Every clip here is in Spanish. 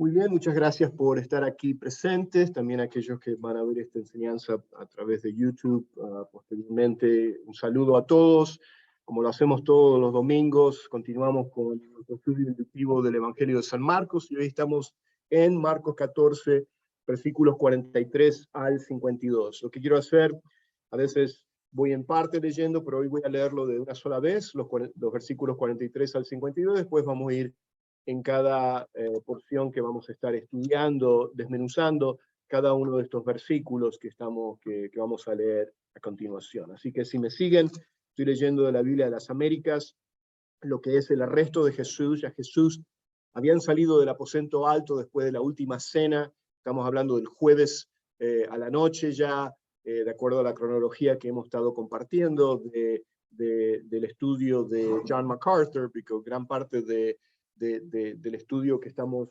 Muy bien, muchas gracias por estar aquí presentes, también aquellos que van a ver esta enseñanza a través de YouTube posteriormente. Un saludo a todos, como lo hacemos todos los domingos, continuamos con nuestro estudio inductivo del Evangelio de San Marcos, y hoy estamos en Marcos 14, versículos 43 al 52. Lo que quiero hacer, a veces voy en parte leyendo, pero hoy voy a leerlo de una sola vez, los versículos 43 al 52, después vamos a ir en cada porción que vamos a estar estudiando, desmenuzando cada uno de estos versículos que vamos a leer a continuación. Así que si me siguen, estoy leyendo de la Biblia de las Américas, lo que es el arresto de Jesús. Ya Jesús habían salido del aposento alto después de la última cena, estamos hablando del jueves a la noche ya, de acuerdo a la cronología que hemos estado compartiendo del estudio de John MacArthur, porque gran parte del estudio que estamos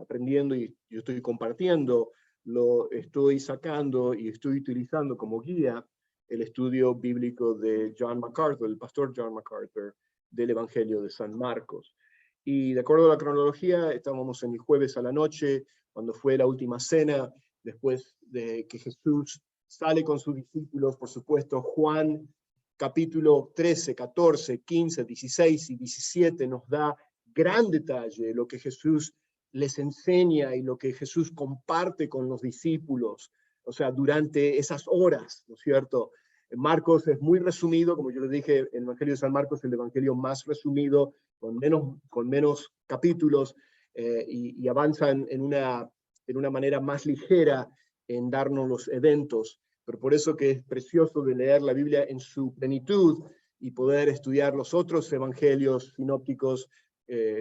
aprendiendo y yo estoy compartiendo, lo estoy sacando y estoy utilizando como guía el estudio bíblico de John MacArthur, el pastor John MacArthur, del Evangelio de San Marcos. Y de acuerdo a la cronología, estábamos en el jueves a la noche, cuando fue la última cena, después de que Jesús sale con sus discípulos. Por supuesto, Juan capítulo 13, 14, 15, 16 y 17 nos da gran detalle lo que Jesús les enseña y lo que Jesús comparte con los discípulos, o sea, durante esas horas, ¿no es cierto? Marcos es muy resumido, como yo les dije, el Evangelio de San Marcos es el Evangelio más resumido, con menos capítulos, y avanza en una manera más ligera en darnos los eventos, pero por eso que es precioso de leer la Biblia en su plenitud y poder estudiar los otros evangelios sinópticos,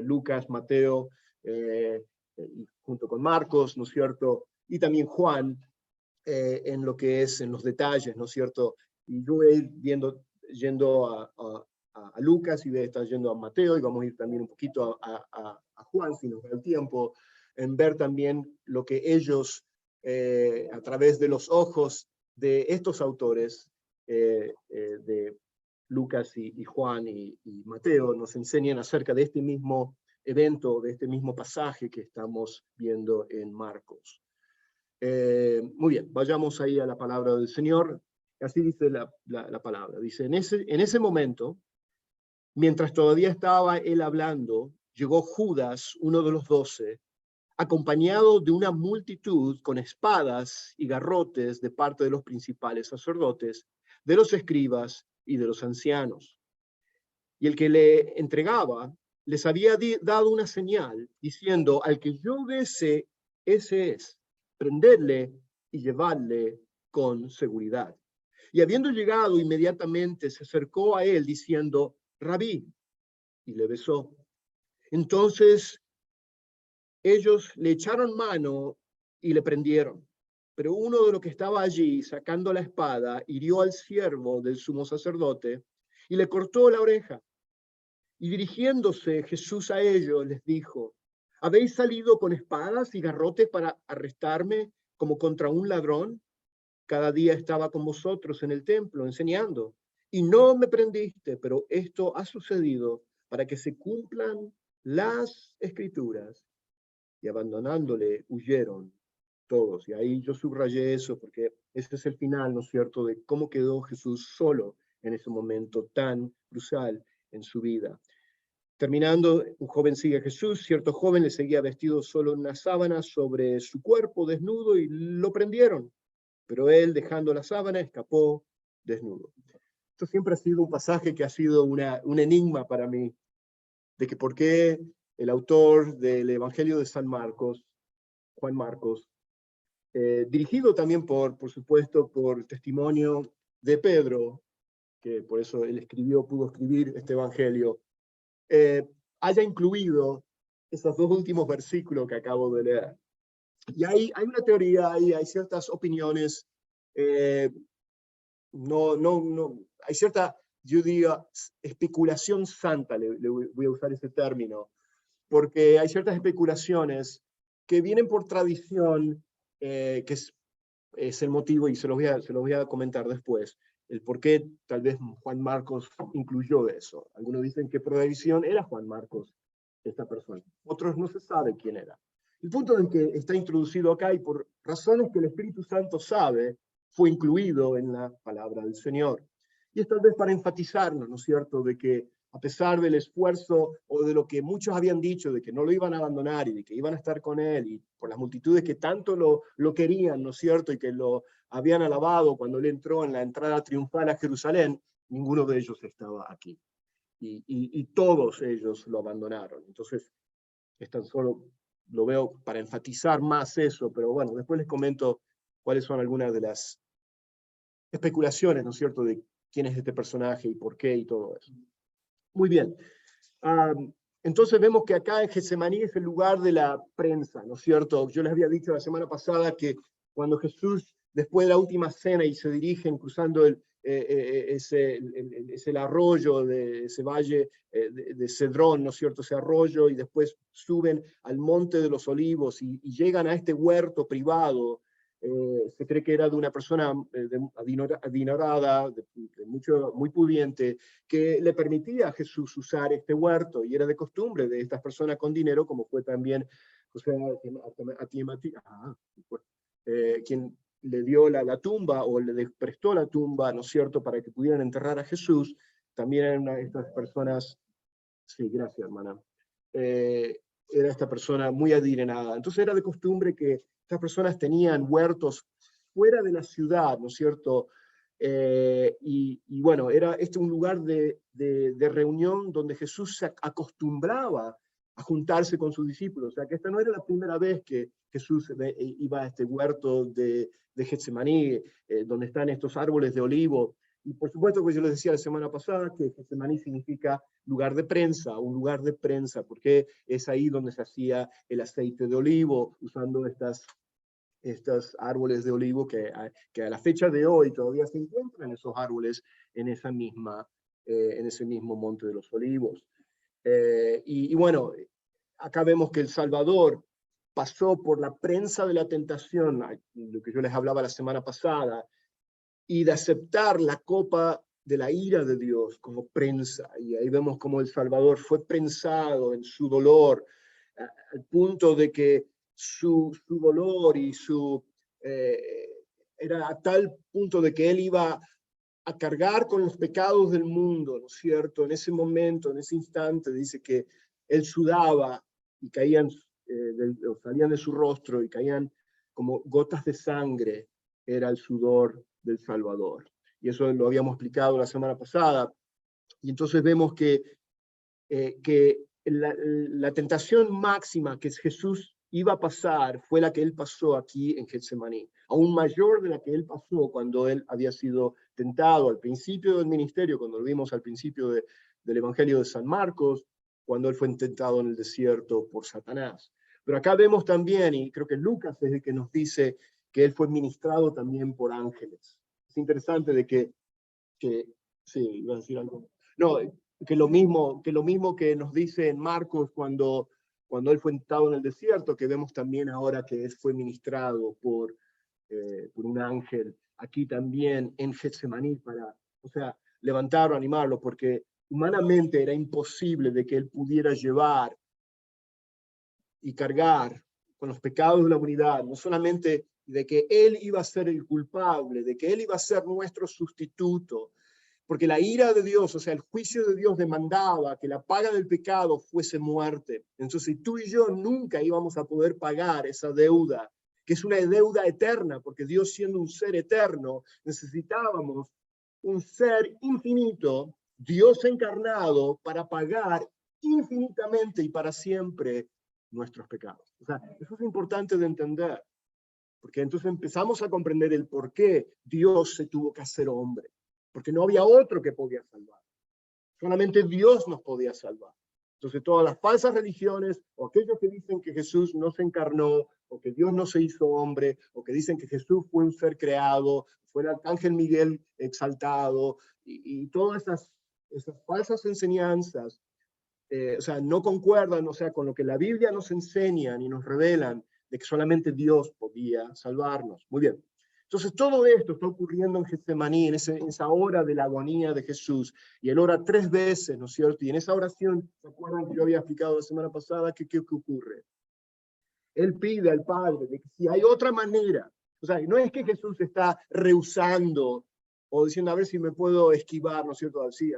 Lucas, Mateo, junto con Marcos, ¿no es cierto? Y también Juan, en lo que es en los detalles, ¿no es cierto? Y yo voy a ir yendo a Lucas y voy a estar yendo a Mateo, y vamos a ir también un poquito a Juan, si nos da el tiempo, en ver también lo que ellos, a través de los ojos de estos autores, de Lucas y Juan y Mateo, nos enseñan acerca de este mismo evento, de este mismo pasaje que estamos viendo en Marcos. Muy bien, vayamos ahí a la palabra del Señor. Así dice la palabra. Dice, en ese momento, mientras todavía estaba él hablando, llegó Judas, uno de los 12, acompañado de una multitud con espadas y garrotes de parte de los principales sacerdotes, de los escribas y de los ancianos. Y el que le entregaba les había dado una señal, diciendo, al que yo bese, ese es, prenderle y llevarle con seguridad. Y habiendo llegado inmediatamente, se acercó a él diciendo, Rabí, y le besó. Entonces ellos le echaron mano y le prendieron. Pero uno de los que estaba allí, sacando la espada, hirió al siervo del sumo sacerdote y le cortó la oreja. Y dirigiéndose Jesús a ellos, les dijo, ¿habéis salido con espadas y garrotes para arrestarme como contra un ladrón? Cada día estaba con vosotros en el templo enseñando, y no me prendiste, pero esto ha sucedido para que se cumplan las escrituras. Y abandonándole, huyeron todos. Y ahí yo subrayé eso, porque ese es el final, ¿no es cierto?, de cómo quedó Jesús solo en ese momento tan crucial en su vida. Terminando, un joven sigue a Jesús, cierto joven le seguía vestido solo en una sábana sobre su cuerpo desnudo y lo prendieron, pero él, dejando la sábana, escapó desnudo. Esto siempre ha sido un pasaje que ha sido un enigma para mí, de que por qué el autor del Evangelio de San Marcos, Juan Marcos, dirigido también por supuesto, por testimonio de Pedro, que por eso él pudo escribir este Evangelio, haya incluido esos dos últimos versículos que acabo de leer. Y hay una teoría, hay ciertas opiniones, hay cierta, yo diría, especulación santa, le voy a usar ese término, porque hay ciertas especulaciones que vienen por tradición, que es el motivo, y se los voy a comentar después, el por qué tal vez Juan Marcos incluyó eso. Algunos dicen que por tradición era Juan Marcos esta persona. Otros no se sabe quién era. El punto en que está introducido acá, y por razones que el Espíritu Santo sabe, fue incluido en la palabra del Señor. Y es tal vez para enfatizarnos, ¿no es cierto?, de que a pesar del esfuerzo o de lo que muchos habían dicho, de que no lo iban a abandonar y de que iban a estar con él, y por las multitudes que tanto lo querían, ¿no es cierto?, y que lo habían alabado cuando él entró en la entrada triunfal a Jerusalén, ninguno de ellos estaba aquí. Y todos ellos lo abandonaron. Entonces, es tan solo, lo veo para enfatizar más eso, pero bueno, después les comento cuáles son algunas de las especulaciones, ¿no es cierto?, de quién es este personaje y por qué y todo eso. Muy bien. Entonces vemos que acá en Getsemaní es el lugar de la prensa, ¿no es cierto? Yo les había dicho la semana pasada que cuando Jesús, después de la última cena y se dirigen cruzando el arroyo de ese valle de Cedrón, ¿no es cierto?, ese arroyo, y después suben al Monte de los Olivos y llegan a este huerto privado. Se cree que era de una persona adinerada, muy pudiente, que le permitía a Jesús usar este huerto, y era de costumbre de estas personas con dinero, como fue también José quien le dio la tumba, o le prestó la tumba, ¿no es cierto?, para que pudieran enterrar a Jesús. También era una de estas personas, sí, gracias, hermana, era esta persona muy adinerada. Entonces era de costumbre que estas personas tenían huertos fuera de la ciudad, ¿no es cierto? Y bueno, era un lugar de reunión donde Jesús se acostumbraba a juntarse con sus discípulos. O sea, que esta no era la primera vez que Jesús iba a este huerto de Getsemaní, donde están estos árboles de olivo. Y por supuesto que yo les decía la semana pasada que Getsemaní significa lugar de prensa, un lugar de prensa, porque es ahí donde se hacía el aceite de olivo, usando estos árboles de olivo que a la fecha de hoy todavía se encuentran esos árboles en ese mismo Monte de los Olivos. Y bueno, acá vemos que el Salvador pasó por la prensa de la tentación, lo que yo les hablaba la semana pasada, y de aceptar la copa de la ira de Dios como prensa. Y ahí vemos cómo el Salvador fue prensado en su dolor, al punto de que su dolor y era a tal punto de que él iba a cargar con los pecados del mundo, ¿no es cierto? En ese momento, en ese instante, dice que él sudaba y caían, salían de su rostro y caían como gotas de sangre, era el sudor del Salvador. Y eso lo habíamos explicado la semana pasada. Y entonces vemos que la tentación máxima que Jesús iba a pasar fue la que él pasó aquí en Getsemaní, aún mayor de la que él pasó cuando él había sido tentado al principio del ministerio, cuando lo vimos al principio del Evangelio de San Marcos, cuando él fue tentado en el desierto por Satanás. Pero acá vemos también, y creo que Lucas es el que nos dice que él fue ministrado también por ángeles. Es interesante de que sí, iba a decir algo. No, que lo mismo que nos dice en Marcos cuando él fue tentado en el desierto, que vemos también ahora que él fue ministrado por un ángel, aquí también en Getsemaní, para, o sea, levantarlo, animarlo, porque humanamente era imposible de que él pudiera llevar y cargar con los pecados de la humanidad, no solamente de que él iba a ser el culpable, de que él iba a ser nuestro sustituto, porque la ira de Dios, o sea, el juicio de Dios demandaba que la paga del pecado fuese muerte. Entonces tú y yo nunca íbamos a poder pagar esa deuda, que es una deuda eterna, porque Dios, siendo un ser eterno, necesitábamos un ser infinito, Dios encarnado, para pagar infinitamente y para siempre nuestros pecados. O sea, eso es importante de entender, porque entonces empezamos a comprender el por qué Dios se tuvo que hacer hombre, porque no había otro que podía salvar. Solamente Dios nos podía salvar. Entonces todas las falsas religiones, o aquellos que dicen que Jesús no se encarnó, o que Dios no se hizo hombre, o que dicen que Jesús fue un ser creado, fue el arcángel Miguel exaltado, y todas esas falsas enseñanzas, o sea, no concuerdan, o sea, con lo que la Biblia nos enseña y nos revelan de que solamente Dios podía salvarnos. Muy bien. Entonces todo esto está ocurriendo en Getsemaní, en esa hora de la agonía de Jesús, y él ora 3 veces, ¿no es cierto? Y en esa oración, ¿se acuerdan que yo había explicado la semana pasada qué ocurre? Él pide al Padre de que si hay otra manera, o sea, no es que Jesús está rehusando o diciendo a ver si me puedo esquivar, ¿no es cierto? Así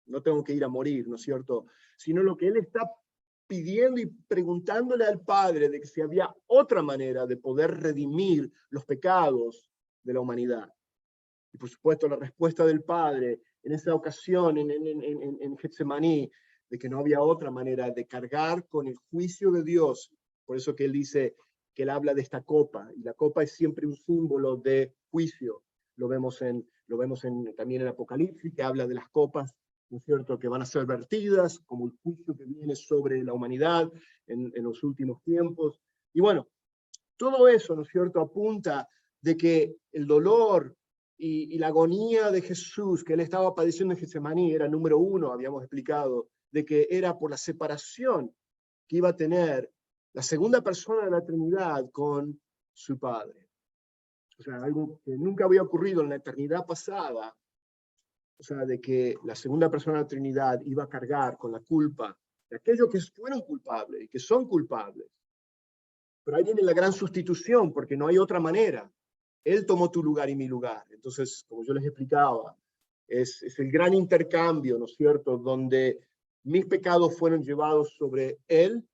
no tengo que ir a morir, ¿no es cierto? Sino lo que Él está pidiendo y preguntándole al Padre de que si había otra manera de poder redimir los pecados de la humanidad. Y por supuesto la respuesta del Padre en esa ocasión en Getsemaní, de que no había otra manera de cargar con el juicio de Dios. Por eso que Él dice que Él habla de esta copa, y la copa es siempre un símbolo de juicio. Lo vemos también en Apocalipsis, que habla de las copas, ¿no es cierto?, que van a ser vertidas, como el juicio que viene sobre la humanidad en los últimos tiempos. Y bueno, todo eso, ¿no es cierto?, apunta de que el dolor y la agonía de Jesús que Él estaba padeciendo en Getsemaní era, número uno, habíamos explicado, de que era por la separación que iba a tener la segunda persona de la Trinidad con su Padre. O sea, algo que nunca había ocurrido en la eternidad pasada. O sea, de que la segunda persona de la Trinidad iba a cargar con la culpa de aquellos que fueron culpables y que son culpables. Pero ahí viene la gran sustitución, porque no hay otra manera. Él tomó tu lugar y mi lugar. Entonces, como yo les explicaba, es el gran intercambio, ¿no es cierto?, donde mis pecados fueron llevados sobre Él,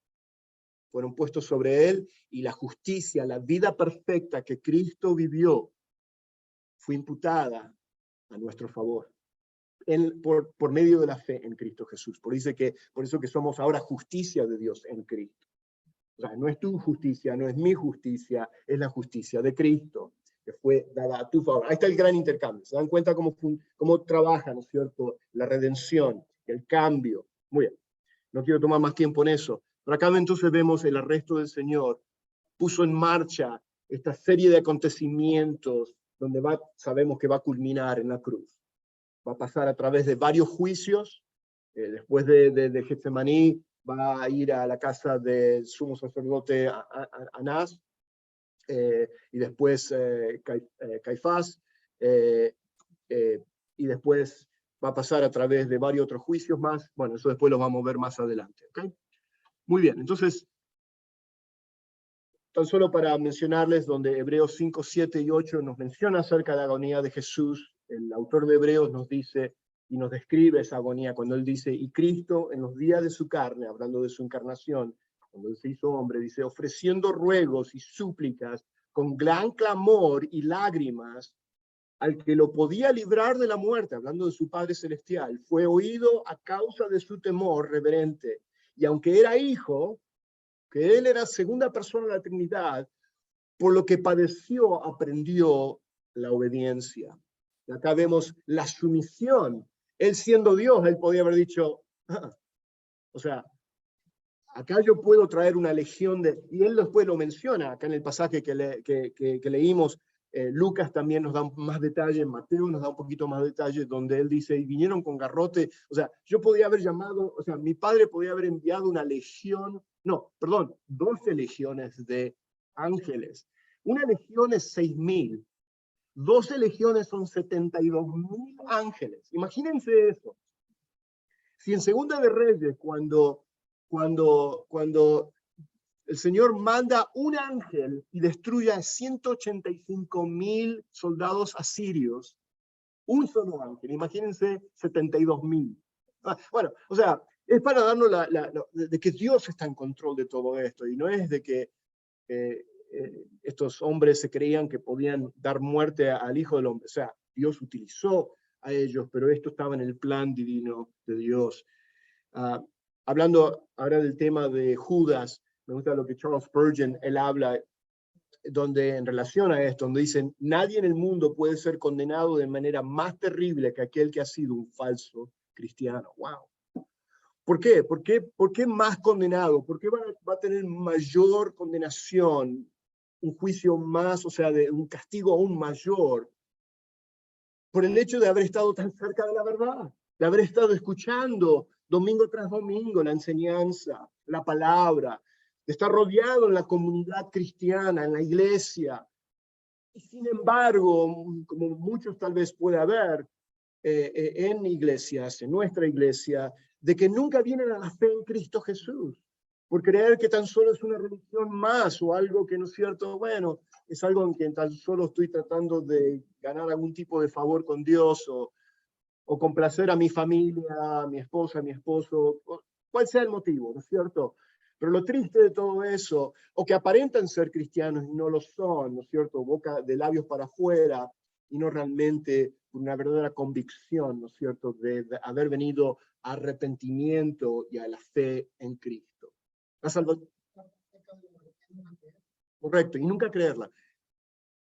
fueron puestos sobre Él, y la justicia, la vida perfecta que Cristo vivió, fue imputada a nuestro favor. Por medio de la fe en Cristo Jesús. Por eso que somos ahora justicia de Dios en Cristo. O sea, no es tu justicia, no es mi justicia, es la justicia de Cristo, que fue dada a tu favor. Ahí está el gran intercambio. ¿Se dan cuenta cómo trabaja, ¿no es cierto?, la redención, el cambio? Muy bien, no quiero tomar más tiempo en eso. Pero acá entonces vemos el arresto del Señor. Puso en marcha esta serie de acontecimientos donde sabemos que va a culminar en la cruz. Va a pasar a través de varios juicios. Después de Getsemaní, va a ir a la casa del sumo sacerdote Anás, y después Caifás, y después va a pasar a través de varios otros juicios más. Bueno, eso después lo vamos a ver más adelante. ¿Okay? Muy bien, entonces, tan solo para mencionarles donde Hebreos 5, 7 y 8 nos menciona acerca de la agonía de Jesús. El autor de Hebreos nos dice y nos describe esa agonía cuando él dice, y Cristo en los días de su carne, hablando de su encarnación, cuando él se hizo hombre, dice, ofreciendo ruegos y súplicas con gran clamor y lágrimas al que lo podía librar de la muerte, hablando de su Padre Celestial, fue oído a causa de su temor reverente. Y aunque era hijo, que él era segunda persona de la Trinidad, por lo que padeció, aprendió la obediencia. Y acá vemos la sumisión. Él siendo Dios, él podía haber dicho, o sea, acá yo puedo traer una legión de... Y él después lo menciona, acá en el pasaje que leímos, Lucas también nos da más detalle, Mateo nos da un poquito más detalle, donde él dice, y vinieron con garrote, o sea, yo podía haber llamado, o sea, mi padre podía haber enviado una legión, no, perdón, 12 legiones de ángeles. Una legión es 6.000, 12 legiones son 72.000 ángeles. Imagínense eso. Si en Segunda de Reyes, cuando el Señor manda un ángel y destruye a 185.000 soldados asirios, un solo ángel, imagínense 72.000. Bueno, o sea, es para darnos de que Dios está en control de todo esto, y no es de que estos hombres se creían que podían dar muerte al Hijo del Hombre. O sea, Dios utilizó a ellos, pero esto estaba en el plan divino de Dios. Hablando ahora del tema de Judas, me gusta lo que Charles Spurgeon, él habla, donde en relación a esto, donde dicen, nadie en el mundo puede ser condenado de manera más terrible que aquel que ha sido un falso cristiano. ¡Wow! ¿Por qué? ¿Por qué más condenado? ¿Por qué va a tener mayor condenación, un juicio más, o sea, de un castigo aún mayor? Por el hecho de haber estado tan cerca de la verdad, de haber estado escuchando domingo tras domingo la enseñanza, la palabra, de estar rodeado en la comunidad cristiana, en la iglesia. Y sin embargo, como muchos tal vez puede haber en iglesias, en nuestra iglesia, de que nunca vienen a la fe en Cristo Jesús. por creer que tan solo es una religión más o algo que no es cierto, bueno, es algo en que tan solo estoy tratando de ganar algún tipo de favor con Dios o complacer a mi familia, a mi esposa, a mi esposo, cual sea el motivo, ¿no es cierto? Pero lo triste de todo eso, o que aparentan ser cristianos y no lo son, ¿no es cierto? Boca de labios para afuera y no realmente una verdadera convicción, ¿no es cierto?, de haber venido a arrepentimiento y a la fe en Cristo. La salvación. Correcto, y nunca creerla.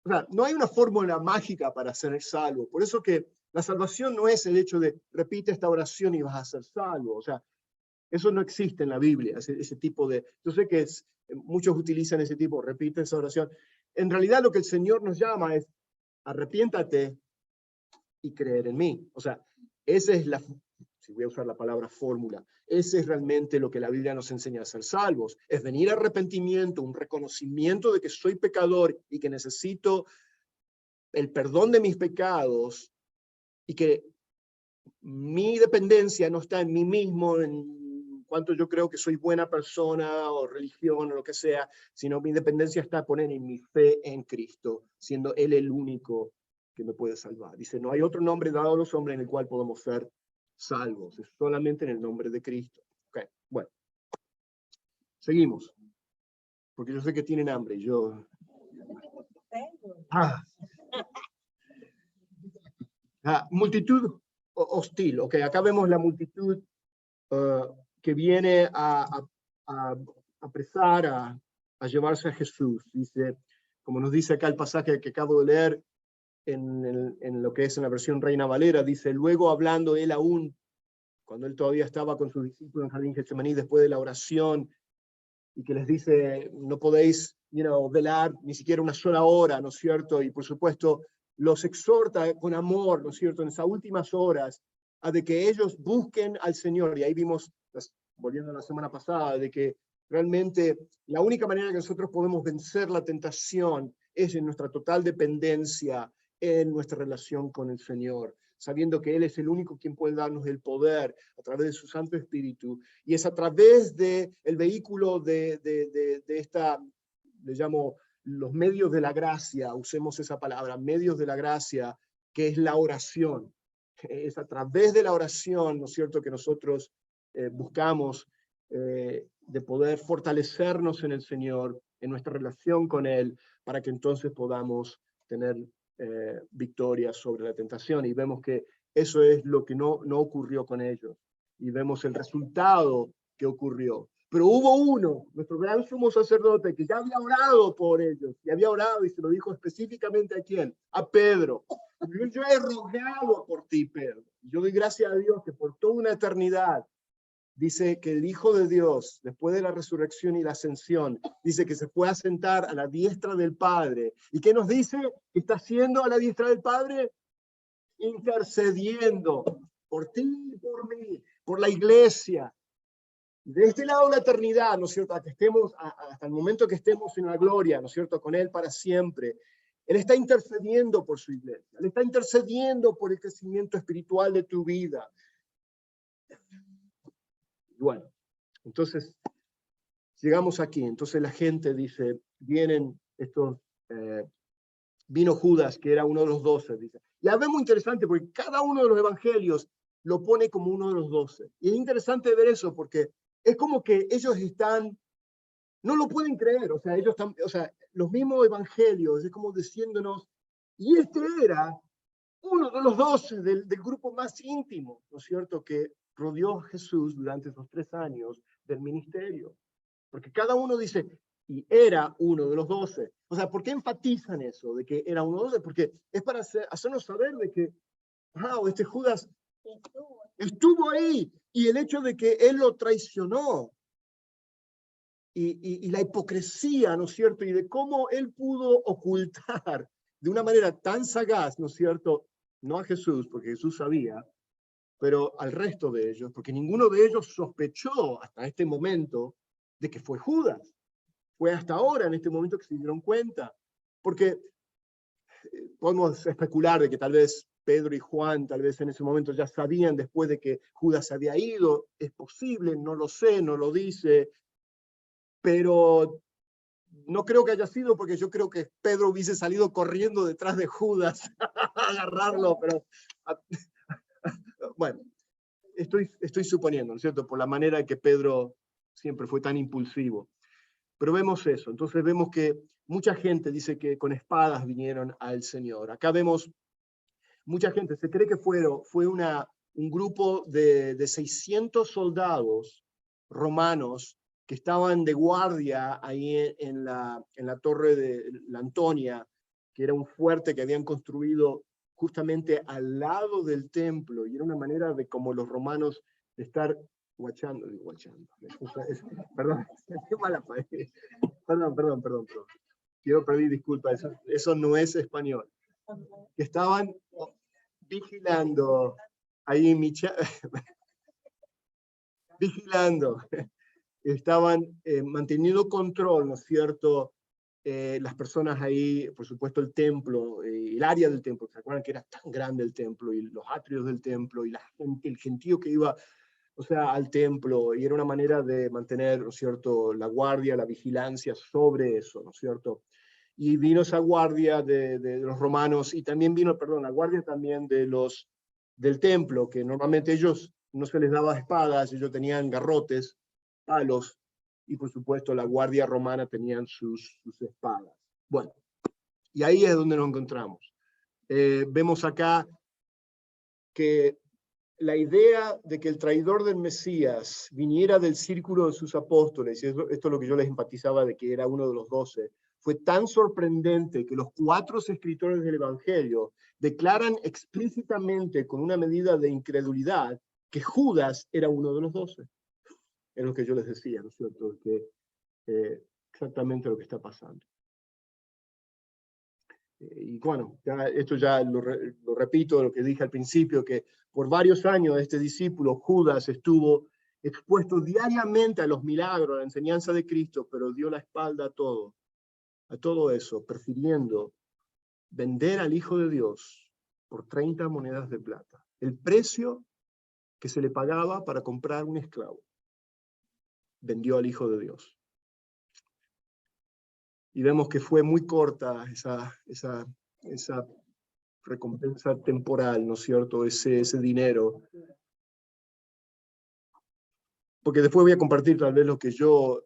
O sea, no hay una fórmula mágica para ser salvo. Por eso que la salvación no es el hecho de repite esta oración y vas a ser salvo. O sea, eso no existe en la Biblia, ese tipo de... Yo sé que muchos utilizan ese tipo, repite esa oración. En realidad lo que el Señor nos llama es arrepiéntate y creer en mí. O sea, esa es la, si voy a usar la palabra fórmula, ese es realmente lo que la Biblia nos enseña a ser salvos. Es venir a arrepentimiento, un reconocimiento de que soy pecador y que necesito el perdón de mis pecados y que mi dependencia no está en mí mismo, en cuanto yo creo que soy buena persona o religión o lo que sea, sino mi dependencia está poner en mi fe en Cristo, siendo Él el único que me puede salvar. Dice, no hay otro nombre dado a los hombres en el cual podemos ser salvos, es solamente en el nombre de Cristo. Okay, bueno, seguimos, porque yo sé que tienen hambre, yo... multitud hostil, ok, acá vemos la multitud que viene a apresar, a llevarse a Jesús. Dice, como nos dice acá el pasaje que acabo de leer, en lo que es en la versión Reina Valera, dice, luego hablando él aún, cuando él todavía estaba con sus discípulos en el jardín Getsemaní, después de la oración, y que les dice, no podéis velar ni siquiera una sola hora, ¿no es cierto? Y por supuesto, los exhorta con amor, ¿no es cierto?, en esas últimas horas, a de que ellos busquen al Señor. Y ahí vimos, volviendo a la semana pasada, de que realmente la única manera que nosotros podemos vencer la tentación es en nuestra total dependencia en nuestra relación con el Señor, sabiendo que Él es el único quien puede darnos el poder a través de su Santo Espíritu, y es a través del vehículo de esta, le llamo los medios de la gracia, usemos esa palabra, medios de la gracia, que es la oración. Es a través de la oración, ¿no es cierto?, que nosotros buscamos de poder fortalecernos en el Señor, en nuestra relación con Él, para que entonces podamos tener victoria sobre la tentación. Y vemos que eso es lo que no ocurrió con ellos. Y vemos el resultado que ocurrió. Pero hubo uno, nuestro gran sumo sacerdote, que ya había orado por ellos, y había orado y se lo dijo específicamente a quién, a Pedro. Yo he rogado por ti, Pedro. Yo doy gracias a Dios que por toda una eternidad, dice que el Hijo de Dios, después de la resurrección y la ascensión, dice que se fue a sentar a la diestra del Padre. ¿Y qué nos dice? ¿Qué está haciendo a la diestra del Padre? Intercediendo por ti y por mí, por la iglesia. De este lado de la eternidad, ¿no es cierto?, hasta el momento que estemos en la gloria, ¿no es cierto?, con Él para siempre. Él está intercediendo por su iglesia. Él está intercediendo por el crecimiento espiritual de tu vida. Bueno, entonces llegamos aquí. Entonces la gente dice, vienen estos, vino Judas, que era uno de los 12, dice. Y es muy interesante porque cada uno de los evangelios lo pone como uno de los 12. Y es interesante ver eso porque es como que ellos no lo pueden creer, o sea, los mismos evangelios, es como diciéndonos, y este era uno de los 12 del grupo más íntimo, ¿no es cierto?, que rodeó a Jesús durante esos 3 años del ministerio. Porque cada uno dice, y era uno de los 12. O sea, ¿por qué enfatizan eso, de que era uno de los 12? Porque es para hacernos saber de que, este Judas estuvo ahí, y el hecho de que él lo traicionó, y la hipocresía, ¿no es cierto?, y de cómo él pudo ocultar de una manera tan sagaz, ¿no es cierto?, no a Jesús, porque Jesús sabía, pero al resto de ellos, porque ninguno de ellos sospechó hasta este momento de que fue Judas. Fue hasta ahora, en este momento, que se dieron cuenta. Porque podemos especular de que tal vez Pedro y Juan, tal vez en ese momento ya sabían después de que Judas había ido. Es posible, no lo sé, no lo dice. pero no creo que haya sido, porque yo creo que Pedro hubiese salido corriendo detrás de Judas a agarrarlo, pero bueno, estoy suponiendo, ¿no es cierto?, por la manera que Pedro siempre fue tan impulsivo. Pero vemos eso, entonces vemos que mucha gente dice que con espadas vinieron al Señor. Acá vemos mucha gente, se cree que fue un grupo de 600 soldados romanos que estaban de guardia ahí en la torre de la Antonia, que era un fuerte que habían construido justamente al lado del templo, y era una manera de como los romanos de estar guachando, perdón, perdón. Quiero pedir disculpas, eso no es español. Que estaban vigilando ahí en mi vigilando, estaban manteniendo control, ¿no es cierto? Las personas ahí, por supuesto el templo, el área del templo, ¿se acuerdan que era tan grande el templo, y los atrios del templo, y la gente, el gentío que iba, o sea, al templo, y era una manera de mantener, ¿no es cierto?, la guardia, la vigilancia sobre eso, ¿no es cierto? Y vino esa guardia de los romanos, y también vino, perdón, la guardia también del templo, que normalmente ellos no se les daba espadas, ellos tenían garrotes, palos, y por supuesto la guardia romana tenían sus espadas. Bueno, y ahí es donde nos encontramos. Vemos acá que la idea de que el traidor del Mesías viniera del círculo de sus apóstoles, y esto es lo que yo les enfatizaba de que era uno de los 12, fue tan sorprendente que los 4 escritores del Evangelio declaran explícitamente, con una medida de incredulidad, que Judas era uno de los 12. Es lo que yo les decía, ¿no es cierto? Que, exactamente lo que está pasando. Y bueno, esto ya lo repito, lo que dije al principio, que por varios años este discípulo Judas estuvo expuesto diariamente a los milagros, a la enseñanza de Cristo, pero dio la espalda a todo eso, prefiriendo vender al Hijo de Dios por 30 monedas de plata, el precio que se le pagaba para comprar un esclavo. Vendió al Hijo de Dios. Y vemos que fue muy corta esa recompensa temporal, ¿no es cierto?, ese dinero. Porque después voy a compartir tal vez lo que yo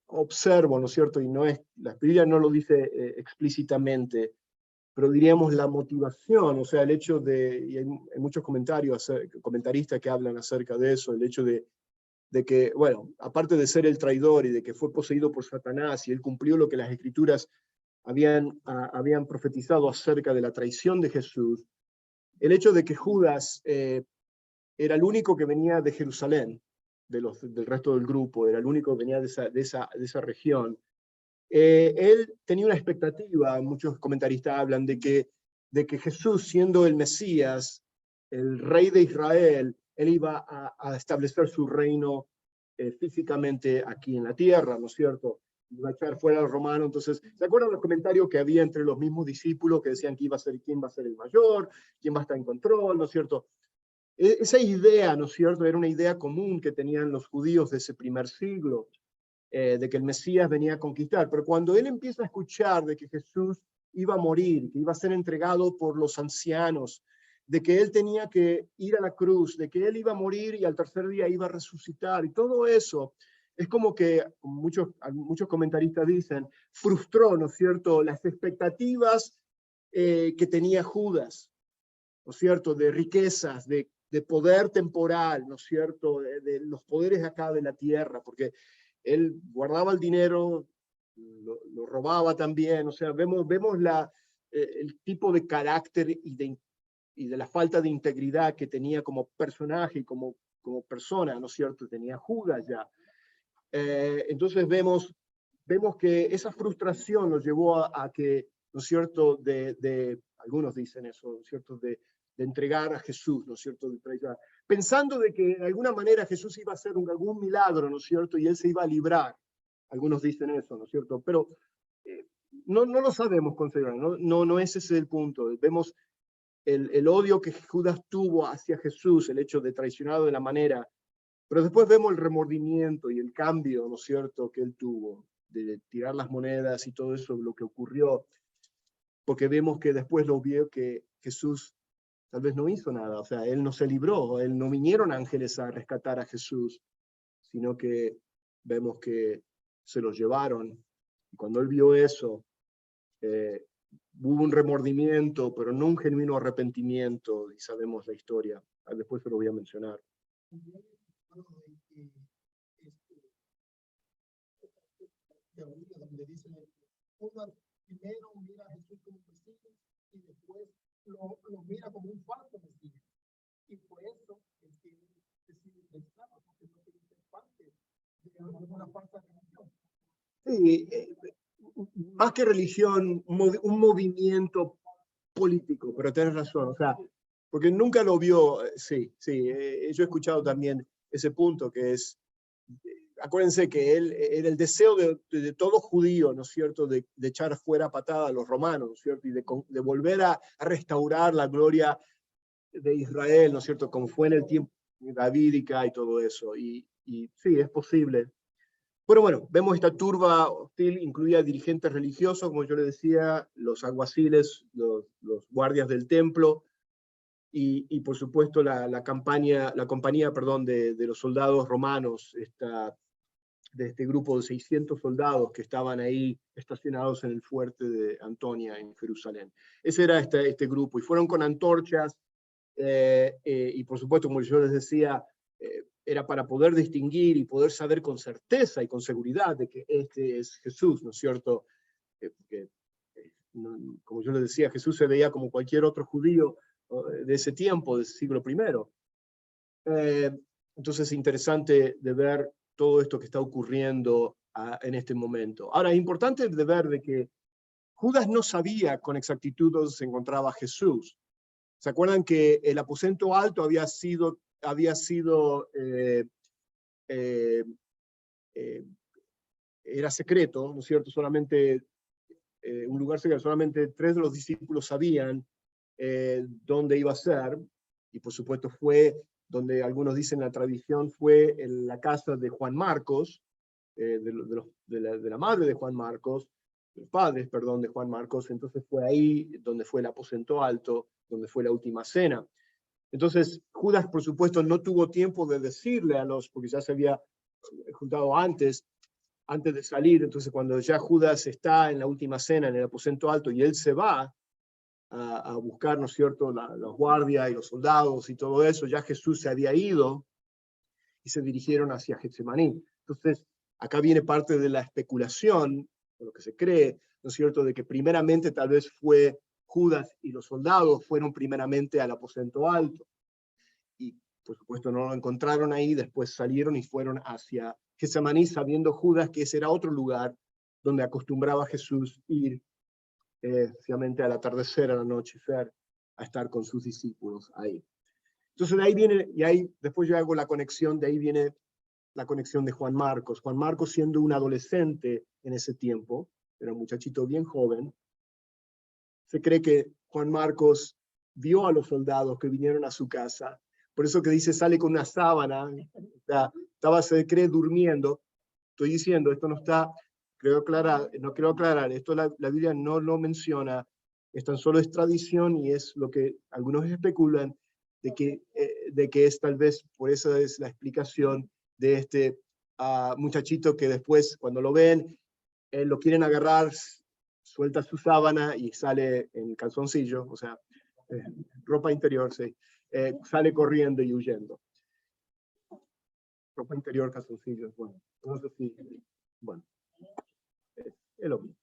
observo, ¿no es cierto?, y no es, la Biblia no lo dice explícitamente, pero diríamos la motivación, o sea, el hecho de, y hay muchos comentaristas que hablan acerca de eso, el hecho de que, bueno, aparte de ser el traidor y de que fue poseído por Satanás y él cumplió lo que las Escrituras habían profetizado acerca de la traición de Jesús, el hecho de que Judas era el único que venía de Jerusalén, del resto del grupo, era el único que venía de esa región, él tenía una expectativa, muchos comentaristas hablan de que Jesús, siendo el Mesías, el rey de Israel, él iba a establecer su reino físicamente aquí en la tierra, ¿no es cierto? Iba a echar fuera a los romanos. Entonces, ¿se acuerdan los comentarios que había entre los mismos discípulos que decían que quién va a ser el mayor, quién va a estar en control, ¿no es cierto? Esa idea, ¿no es cierto?, era una idea común que tenían los judíos de ese primer siglo, de que el Mesías venía a conquistar. Pero cuando él empieza a escuchar de que Jesús iba a morir, que iba a ser entregado por los ancianos, de que él tenía que ir a la cruz, de que él iba a morir y al tercer día iba a resucitar, y todo eso, es como que muchos comentaristas dicen, frustró, ¿no es cierto?, las expectativas que tenía Judas, ¿no es cierto?, de riquezas, de poder temporal, ¿no es cierto?, de los poderes acá de la tierra, porque él guardaba el dinero, lo robaba también, o sea, vemos el tipo de carácter y de la falta de integridad que tenía como personaje y como persona, ¿no es cierto?, tenía Judas ya. Entonces vemos que esa frustración lo llevó a que, ¿no es cierto?, algunos dicen eso, ¿no es cierto?, de entregar a Jesús, ¿no es cierto?, pensando de que de alguna manera Jesús iba a hacer algún milagro, ¿no es cierto?, y él se iba a librar. Algunos dicen eso, ¿no es cierto?, pero no lo sabemos considerar, no ese es el punto. Vemos el odio que Judas tuvo hacia Jesús, el hecho de traicionarlo de la manera Pero después vemos el remordimiento y el cambio, ¿no es cierto?, que él tuvo, de tirar las monedas y todo eso, lo que ocurrió, porque vemos que después lo vio que Jesús tal vez no hizo nada, o sea, él no se libró, él no vinieron ángeles a rescatar a Jesús, sino que vemos que se los llevaron. Y cuando él vio eso, hubo un remordimiento, pero no un genuino arrepentimiento, y sabemos la historia. Después se lo voy a mencionar. Donde dice, uno primero mira a Jesús como un Mesías y después lo mira como un falso Mesías. Y por eso es que decide esclavo, porque no quiere ser parte de alguna falsa religión. Sí, más que religión, un movimiento político, pero tienes razón, o sea, porque nunca lo vio, sí, yo he escuchado también ese punto que es, acuérdense que él era el deseo de todo judío, ¿no es cierto?, de echar fuera patada a los romanos, ¿no es cierto?, y de volver a restaurar la gloria de Israel, ¿no es cierto?, como fue en el tiempo davídica y todo eso, y sí, es posible. Pero bueno, vemos esta turba hostil, incluía dirigentes religiosos, como yo le decía, los alguaciles, los guardias del templo, y por supuesto la compañía de los soldados romanos, de este grupo de 600 soldados que estaban ahí estacionados en el fuerte de Antonia, en Jerusalén. Ese era este grupo, y fueron con antorchas, y por supuesto, como yo les decía, era para poder distinguir y poder saber con certeza y con seguridad de que este es Jesús, ¿no es cierto? Porque, como yo les decía, Jesús se veía como cualquier otro judío de ese tiempo, del siglo I. Entonces es interesante de ver todo esto que está ocurriendo en este momento. Ahora, es importante de ver de que Judas no sabía con exactitud dónde se encontraba Jesús. ¿Se acuerdan que el aposento alto había sido era secreto, ¿no es cierto? Solamente un lugar secreto, solamente 3 de los discípulos sabían dónde iba a ser, y por supuesto fue donde algunos dicen la tradición fue en la casa de Juan Marcos, de la madre de Juan Marcos, los padres, perdón, de Juan Marcos. Entonces fue ahí donde fue el aposento alto, donde fue la última cena. Entonces Judas, por supuesto, no tuvo tiempo de decirle porque ya se había juntado antes de salir. Entonces cuando ya Judas está en la última cena, en el aposento alto, y él se va a buscar, ¿no es cierto?, los guardias y los soldados y todo eso, ya Jesús se había ido y se dirigieron hacia Getsemaní. Entonces, acá viene parte de la especulación, de lo que se cree, ¿no es cierto?, de que primeramente tal vez fue Judas y los soldados fueron primeramente al aposento alto. Y, por supuesto, no lo encontraron ahí, después salieron y fueron hacia Getsemaní, sabiendo Judas que ese era otro lugar donde acostumbraba Jesús ir, especialmente al atardecer, al anochecer, a estar con sus discípulos ahí. Entonces de ahí viene, y ahí después yo hago la conexión, de ahí viene la conexión de Juan Marcos. Juan Marcos, siendo un adolescente en ese tiempo, era un muchachito bien joven, se cree que Juan Marcos vio a los soldados que vinieron a su casa, por eso que dice sale con una sábana, o sea, se cree durmiendo. Estoy diciendo, esto no está, no quiero aclarar, esto la Biblia no lo menciona, es tan solo es tradición y es lo que algunos especulan, de que es tal vez, por eso es la explicación de este muchachito que después, cuando lo ven, lo quieren agarrar, suelta su sábana y sale en calzoncillo, o sea, ropa interior, sí, sale corriendo y huyendo. Ropa interior, calzoncillos, bueno, no sé si, bueno, es lo mismo.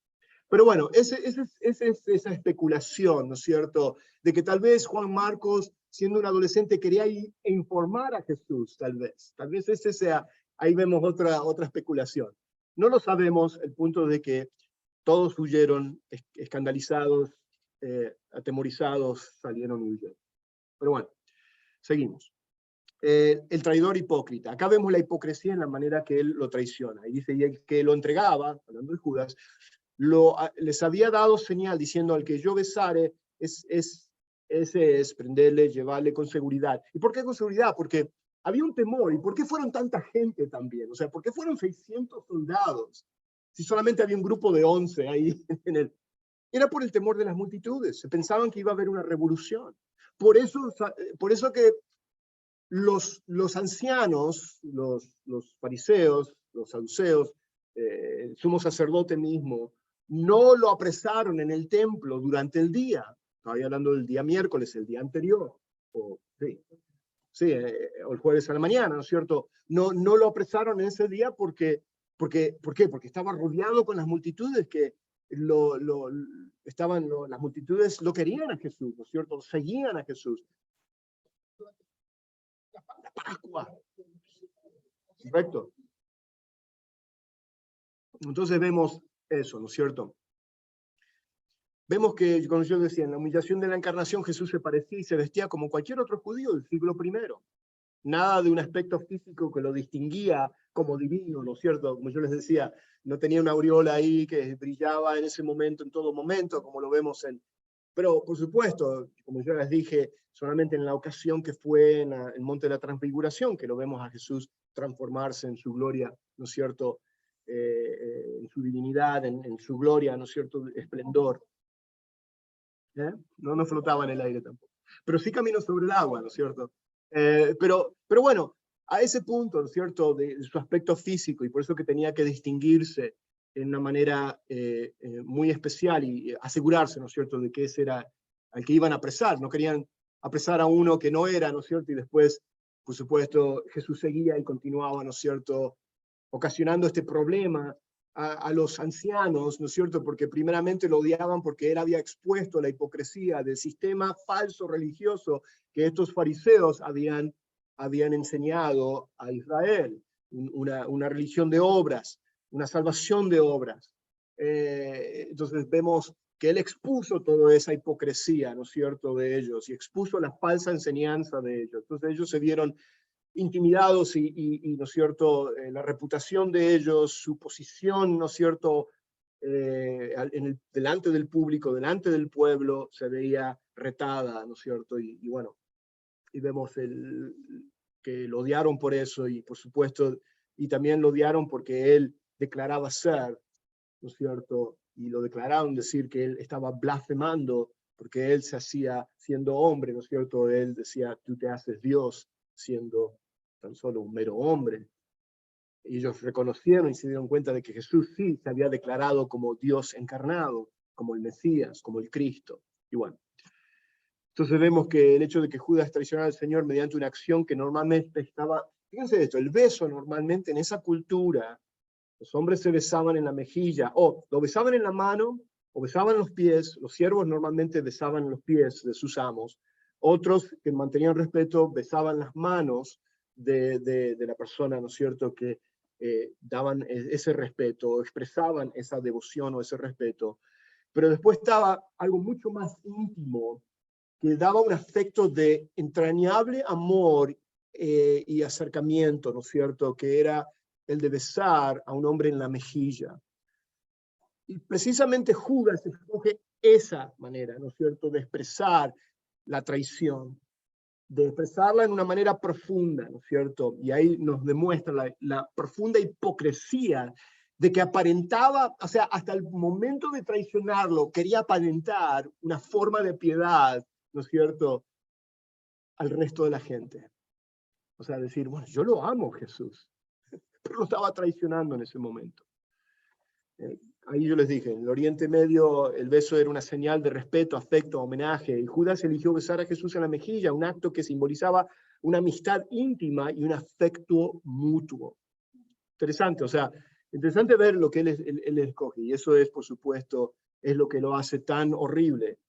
Pero bueno, esa es esa especulación, ¿no es cierto?, de que tal vez Juan Marcos, siendo un adolescente, quería informar a Jesús, tal vez ese sea, ahí vemos otra especulación. No lo sabemos, el punto de que todos huyeron, escandalizados, atemorizados, salieron y huyeron. Pero bueno, seguimos. El traidor hipócrita. Acá vemos la hipocresía en la manera que él lo traiciona. Y dice, y el que lo entregaba, hablando de Judas, les había dado señal diciendo al que yo besare, ese es prenderle, llevarle con seguridad. ¿Y por qué con seguridad? Porque había un temor. ¿Y por qué fueron tanta gente también? O sea, ¿por qué fueron 600 soldados? Si solamente había un grupo de 11 ahí en el... Era por el temor de las multitudes. Se pensaban que iba a haber una revolución. Por eso que los ancianos, los fariseos, los saduceos, el sumo sacerdote mismo, no lo apresaron en el templo durante el día. Estaba hablando del día miércoles, el día anterior. Sí, o el jueves a la mañana, ¿no es cierto? No lo apresaron en ese día ¿por qué? Porque estaba rodeado con las multitudes que las multitudes lo querían a Jesús, ¿no es cierto? Seguían a Jesús. La Pascua. Correcto. Entonces vemos eso, ¿no es cierto? Vemos que, como yo decía, en la humillación de la encarnación Jesús se parecía y se vestía como cualquier otro judío del siglo I. Nada de un aspecto físico que lo distinguía como divino, ¿no es cierto? Como yo les decía, no tenía una aureola ahí que brillaba en ese momento, en todo momento, como lo vemos en... Pero, por supuesto, como yo les dije, solamente en la ocasión que fue en el Monte de la Transfiguración, que lo vemos a Jesús transformarse en su gloria, ¿no es cierto? En su divinidad, en su gloria, ¿no es cierto? Esplendor. No flotaba en el aire tampoco. Pero sí caminó sobre el agua, ¿no es cierto? Pero bueno, a ese punto, ¿no es cierto?, de su aspecto físico, y por eso que tenía que distinguirse en una manera muy especial y asegurarse, ¿no es cierto?, de que ese era al que iban a apresar. No querían apresar a uno que no era, ¿no es cierto? Y después, por supuesto, Jesús seguía y continuaba, ¿no es cierto?, ocasionando este problema a los ancianos, ¿no es cierto? Porque primeramente lo odiaban porque él había expuesto la hipocresía del sistema falso religioso que estos fariseos habían enseñado a Israel, una religión de obras, una salvación de obras. Entonces vemos que él expuso toda esa hipocresía, ¿no es cierto?, de ellos, y expuso la falsa enseñanza de ellos. Entonces ellos se vieron intimidados y ¿no es cierto?, la reputación de ellos, su posición, ¿no es cierto?, delante del público, delante del pueblo, se veía retada, ¿no es cierto? Y bueno, y vemos que lo odiaron por eso, y por supuesto, y también lo odiaron porque él declaraba ser, ¿no es cierto? Y lo declararon decir que él estaba blasfemando porque él se hacía siendo hombre, ¿no es cierto? Él decía, tú te haces Dios siendo tan solo un mero hombre. Y ellos reconocieron y se dieron cuenta de que Jesús sí se había declarado como Dios encarnado, como el Mesías, como el Cristo. Y bueno, entonces vemos que el hecho de que Judas traicionara al Señor mediante una acción que normalmente estaba, fíjense esto, el beso normalmente en esa cultura, los hombres se besaban en la mejilla, o lo besaban en la mano, o besaban los pies. Los siervos normalmente besaban los pies de sus amos. Otros que mantenían respeto besaban las manos de la persona, ¿no es cierto?, que daban ese respeto, expresaban esa devoción o ese respeto. Pero después estaba algo mucho más íntimo, que daba un afecto de entrañable amor y acercamiento, ¿no es cierto?, que era el de besar a un hombre en la mejilla. Y precisamente Judas escoge esa manera, ¿no es cierto?, de expresar la traición, de expresarla en una manera profunda, ¿no es cierto? Y ahí nos demuestra la profunda hipocresía de que aparentaba, o sea, hasta el momento de traicionarlo, quería aparentar una forma de piedad, ¿no es cierto?, al resto de la gente. O sea, decir, bueno, yo lo amo, Jesús, pero lo estaba traicionando en ese momento. Ahí yo les dije, en el Oriente Medio el beso era una señal de respeto, afecto, homenaje, y Judas eligió besar a Jesús en la mejilla, un acto que simbolizaba una amistad íntima y un afecto mutuo. Interesante, o sea, interesante ver lo que él escoge, y eso es, por supuesto, es lo que lo hace tan horrible.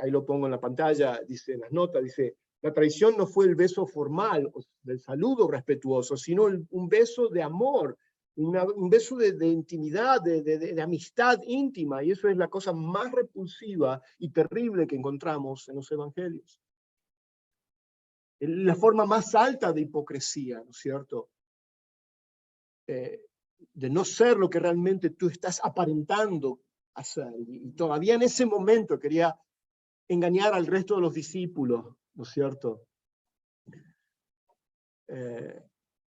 Ahí lo pongo en la pantalla, dice en las notas, dice, la traición no fue el beso formal, del saludo respetuoso, sino un beso de amor, un beso de intimidad, de amistad íntima, y eso es la cosa más repulsiva y terrible que encontramos en los evangelios. La forma más alta de hipocresía, ¿no es cierto? De no ser lo que realmente tú estás aparentando hacer. Y todavía en ese momento quería engañar al resto de los discípulos, ¿no es cierto?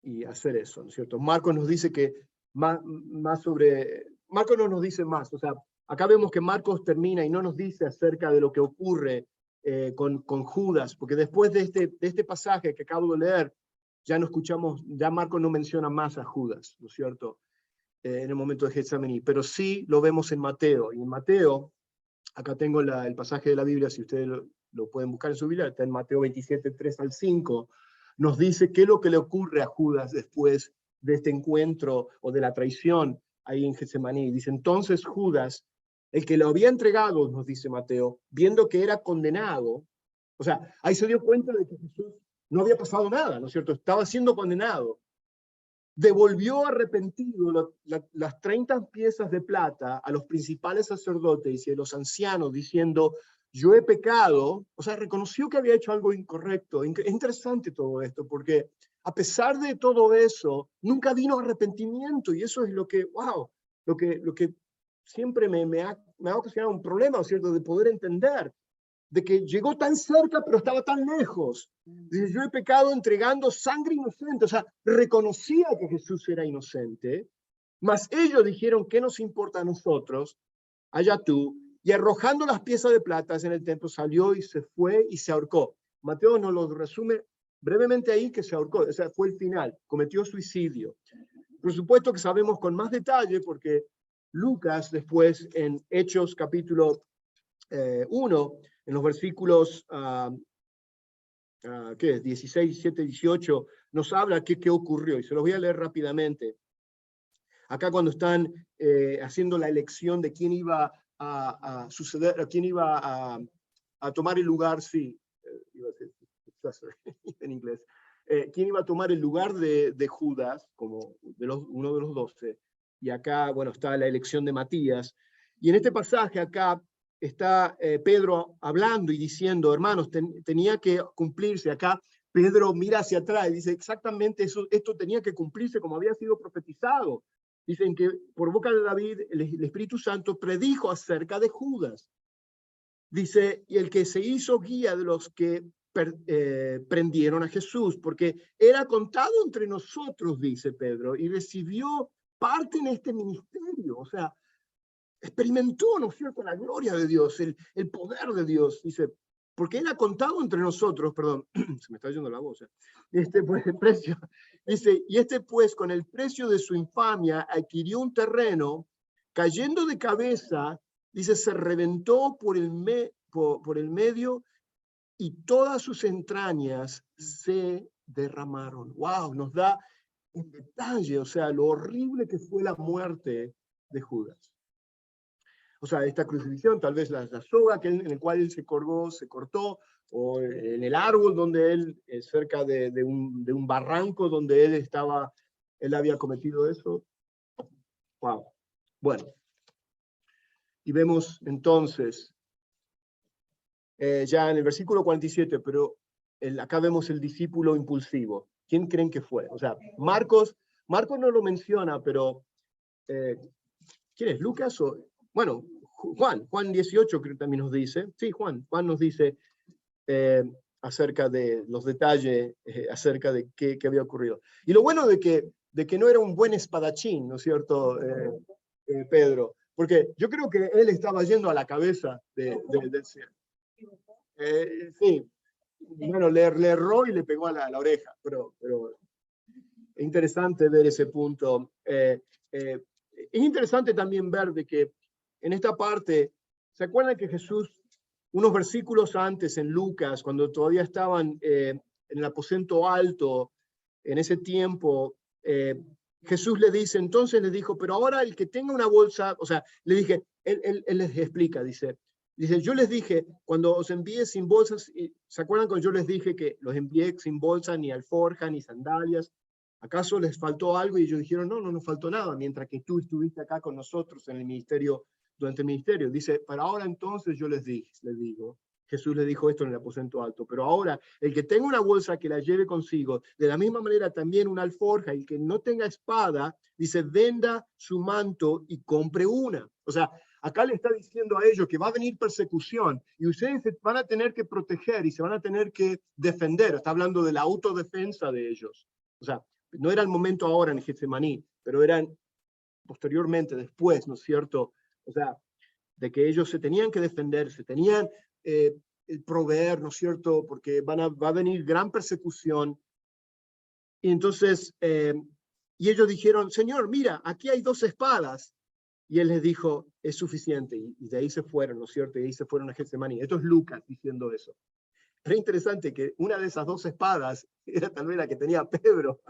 y hacer eso, ¿no es cierto? Marcos nos dice que más sobre... Marcos no nos dice más, o sea, acá vemos que Marcos termina y no nos dice acerca de lo que ocurre con Judas, porque después de este pasaje que acabo de leer, ya no escuchamos, ya Marcos no menciona más a Judas, ¿no es cierto? En el momento de Getsemaní, pero sí lo vemos en Mateo, y en Mateo, acá tengo el pasaje de la Biblia, si ustedes lo pueden buscar en su Biblia, está en Mateo 27, 3 al 5, nos dice qué es lo que le ocurre a Judas después de este encuentro o de la traición ahí en Getsemaní. Dice, entonces Judas, el que lo había entregado, nos dice Mateo, viendo que era condenado, o sea, ahí se dio cuenta de que Jesús no había pasado nada, ¿no es cierto? Estaba siendo condenado. Devolvió arrepentido las 30 piezas de plata a los principales sacerdotes y a los ancianos, diciendo, yo he pecado, o sea, reconoció que había hecho algo incorrecto. Es interesante todo esto, porque a pesar de todo eso, nunca vino arrepentimiento, y eso es lo que, wow, lo que siempre me ha ocasionado un problema, ¿cierto?, de poder entender, de que llegó tan cerca, pero estaba tan lejos. Dice, yo he pecado entregando sangre inocente, o sea, reconocía que Jesús era inocente, mas ellos dijeron, ¿qué nos importa a nosotros? Allá tú. Y arrojando las piezas de plata en el templo, salió y se fue y se ahorcó. Mateo nos lo resume brevemente ahí, que se ahorcó, o sea, fue el final, cometió suicidio. Por supuesto que sabemos con más detalle, porque Lucas después en Hechos capítulo 1, en los versículos ¿qué es? 16, 17, 18, nos habla qué ocurrió, y se los voy a leer rápidamente. Acá cuando están haciendo la elección de quién iba a suceder, quién iba a tomar el lugar, sí, iba a decir en inglés, quién iba a tomar el lugar de Judas, como uno de los 12, y acá, bueno, está la elección de Matías, y en este pasaje acá está Pedro hablando y diciendo, hermanos, tenía que cumplirse. Acá Pedro mira hacia atrás y dice exactamente eso, esto tenía que cumplirse como había sido profetizado. Dicen que por boca de David el Espíritu Santo predijo acerca de Judas. Dice, y el que se hizo guía de los que prendieron a Jesús, porque era contado entre nosotros, dice Pedro, y recibió parte en este ministerio. O sea, experimentó, ¿no es cierto?, la gloria de Dios, el poder de Dios, dice, porque él ha contado entre nosotros, perdón, se me está yendo la voz, pues el precio, dice, y pues con el precio de su infamia adquirió un terreno, cayendo de cabeza, dice, se reventó por el medio y todas sus entrañas se derramaron. Wow, nos da en detalle, o sea, lo horrible que fue la muerte de Judas. O sea, esta crucifixión, tal vez la soga en el cual él se cortó, o en el árbol donde él, cerca de un barranco donde él había cometido eso. Wow. Bueno. Y vemos entonces, ya en el versículo 47, pero acá vemos el discípulo impulsivo. ¿Quién creen que fue? O sea, Marcos no lo menciona, pero ¿quién es? ¿Lucas o...? Bueno, Juan 18 creo que también nos dice, sí, Juan nos dice acerca de los detalles, acerca de qué había ocurrido. Y lo bueno de que no era un buen espadachín, ¿no es cierto, Pedro? Porque yo creo que él estaba yendo a la cabeza del cielo. Sí, bueno, le erró y le pegó a la oreja, pero es interesante ver ese punto. Es interesante también ver de que en esta parte, ¿se acuerdan que Jesús, unos versículos antes en Lucas, cuando todavía estaban en el aposento alto, en ese tiempo, Jesús le dice, entonces le dijo, pero ahora el que tenga una bolsa, o sea, le dije, él les explica, dice, yo les dije, cuando os envíe sin bolsas, ¿se acuerdan cuando yo les dije que los envié sin bolsa, ni alforja, ni sandalias? ¿Acaso les faltó algo? Y ellos dijeron, no nos faltó nada, mientras que tú estuviste acá con nosotros en el ministerio, durante el ministerio. Dice, para ahora entonces yo les digo, Jesús le dijo esto en el aposento alto, pero ahora el que tenga una bolsa que la lleve consigo, de la misma manera también una alforja, el que no tenga espada, dice, venda su manto y compre una. O sea, Acá le está diciendo a ellos que va a venir persecución y ustedes se van a tener que proteger y se van a tener que defender. Está hablando de la autodefensa de ellos. O sea, no era el momento ahora en Getsemaní, pero eran posteriormente, después, ¿no es cierto? O sea, de que ellos se tenían que defender, se tenían proveer, ¿no es cierto? Porque va a venir gran persecución. Y entonces, y ellos dijeron, Señor, mira, aquí hay 2 espadas. Y él les dijo, es suficiente. Y de ahí se fueron, ¿no es cierto? Y de ahí se fueron a Getsemaní. Esto es Lucas diciendo eso. Era interesante que una de esas 2 espadas era tal vez la que tenía Pedro.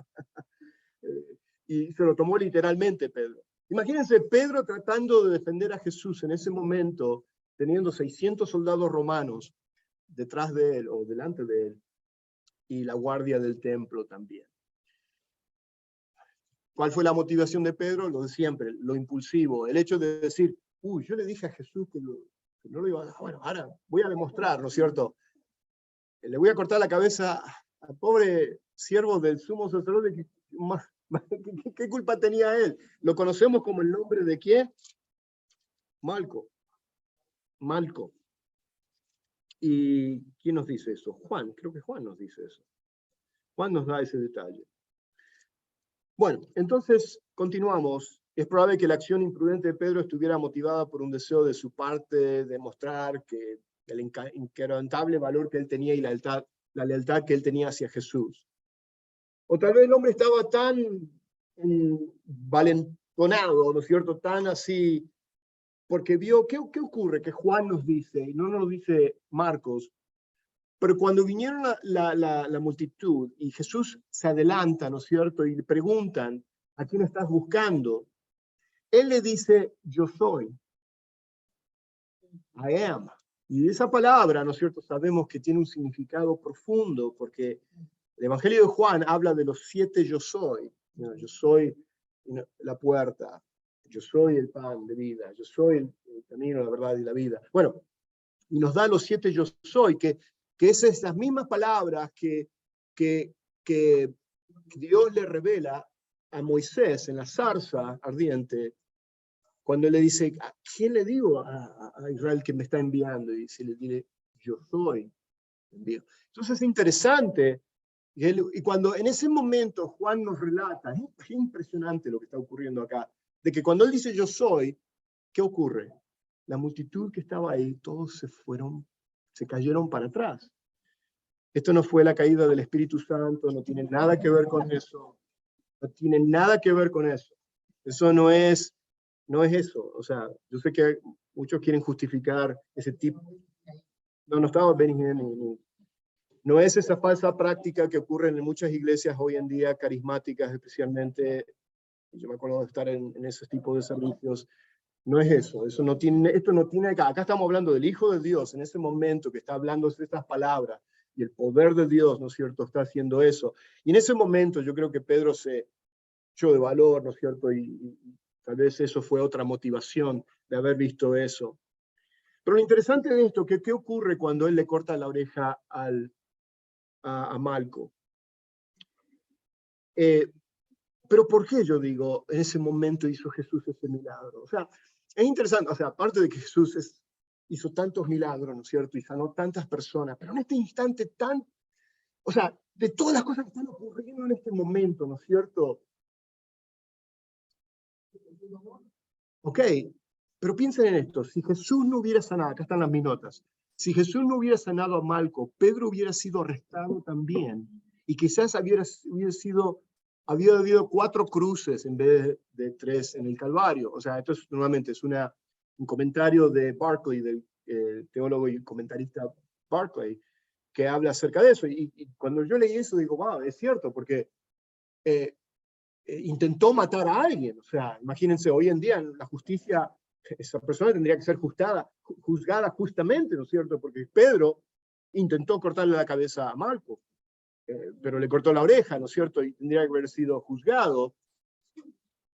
Y se lo tomó literalmente Pedro. Imagínense Pedro tratando de defender a Jesús en ese momento, teniendo 600 soldados romanos detrás de él o delante de él, y la guardia del templo también. ¿Cuál fue la motivación de Pedro? Lo de siempre, lo impulsivo, el hecho de decir, uy, yo le dije a Jesús que no lo iba a dar, bueno, ahora voy a demostrar, ¿no es cierto? Le voy a cortar la cabeza al pobre siervo del sumo sacerdote, ¿qué culpa tenía él? Lo conocemos como el nombre de ¿quién? Malco. ¿Y quién nos dice eso? Juan, creo que Juan nos dice eso. Juan nos da ese detalle. Bueno, entonces continuamos. Es probable que la acción imprudente de Pedro estuviera motivada por un deseo de su parte de mostrar que el inquebrantable valor que él tenía y la lealtad que él tenía hacia Jesús. O tal vez el hombre estaba tan valentonado, ¿no es cierto? Tan así, porque vio, ¿qué ocurre? Que Juan nos dice, y no nos dice Marcos, pero cuando vinieron la multitud y Jesús se adelanta, ¿no es cierto? Y le preguntan, ¿a quién estás buscando? Él le dice, yo soy. I am. Y esa palabra, ¿no es cierto? Sabemos que tiene un significado profundo, porque el Evangelio de Juan habla de los 7 yo soy. Yo soy la puerta, yo soy el pan de vida, yo soy el camino, la verdad y la vida. Bueno, y nos da los 7 yo soy, que es esas mismas palabras que Dios le revela a Moisés en la zarza ardiente, cuando le dice, ¿a quién le digo a Israel que me está enviando? Y se le dice, yo soy envío. Entonces es interesante, y cuando en ese momento Juan nos relata, es impresionante lo que está ocurriendo acá, de que cuando él dice yo soy, ¿qué ocurre? La multitud que estaba ahí, todos se cayeron para atrás. Esto no fue la caída del Espíritu Santo, no tiene nada que ver con eso, no tiene nada que ver con eso. Eso no es eso. O sea, yo sé que muchos quieren justificar ese tipo. No estaba Benny Hinn. No es esa falsa práctica que ocurre en muchas iglesias hoy en día, carismáticas especialmente. Yo me acuerdo de estar en ese tipo de servicios. No es eso. Esto no tiene acá. Acá estamos hablando del Hijo de Dios en ese momento que está hablando estas palabras. Y el poder de Dios, ¿no es cierto?, está haciendo eso. Y en ese momento yo creo que Pedro se echó de valor, ¿no es cierto? Y tal vez eso fue otra motivación de haber visto eso. Pero lo interesante de esto, ¿qué ocurre cuando él le corta la oreja a Malco? Pero ¿por qué yo digo, en ese momento hizo Jesús ese milagro? O sea, es interesante, o sea, aparte de que Jesús hizo tantos milagros, ¿no es cierto? Y sanó tantas personas, pero en este instante o sea, de todas las cosas que están ocurriendo en este momento, ¿no es cierto? Ok, pero piensen en esto, si Jesús no hubiera sanado, acá están mis notas, si Jesús no hubiera sanado a Malco, Pedro hubiera sido arrestado también, y quizás había habido 4 cruces en vez de 3 en el Calvario. O sea, esto nuevamente es un comentario de Barclay, del teólogo y comentarista Barclay, que habla acerca de eso. Y cuando yo leí eso, digo, wow, es cierto, porque intentó matar a alguien. O sea, imagínense, hoy en día en la justicia, esa persona tendría que ser juzgada justamente, ¿no es cierto? Porque Pedro intentó cortarle la cabeza a Malco, pero le cortó la oreja, ¿no es cierto? Y tendría que haber sido juzgado.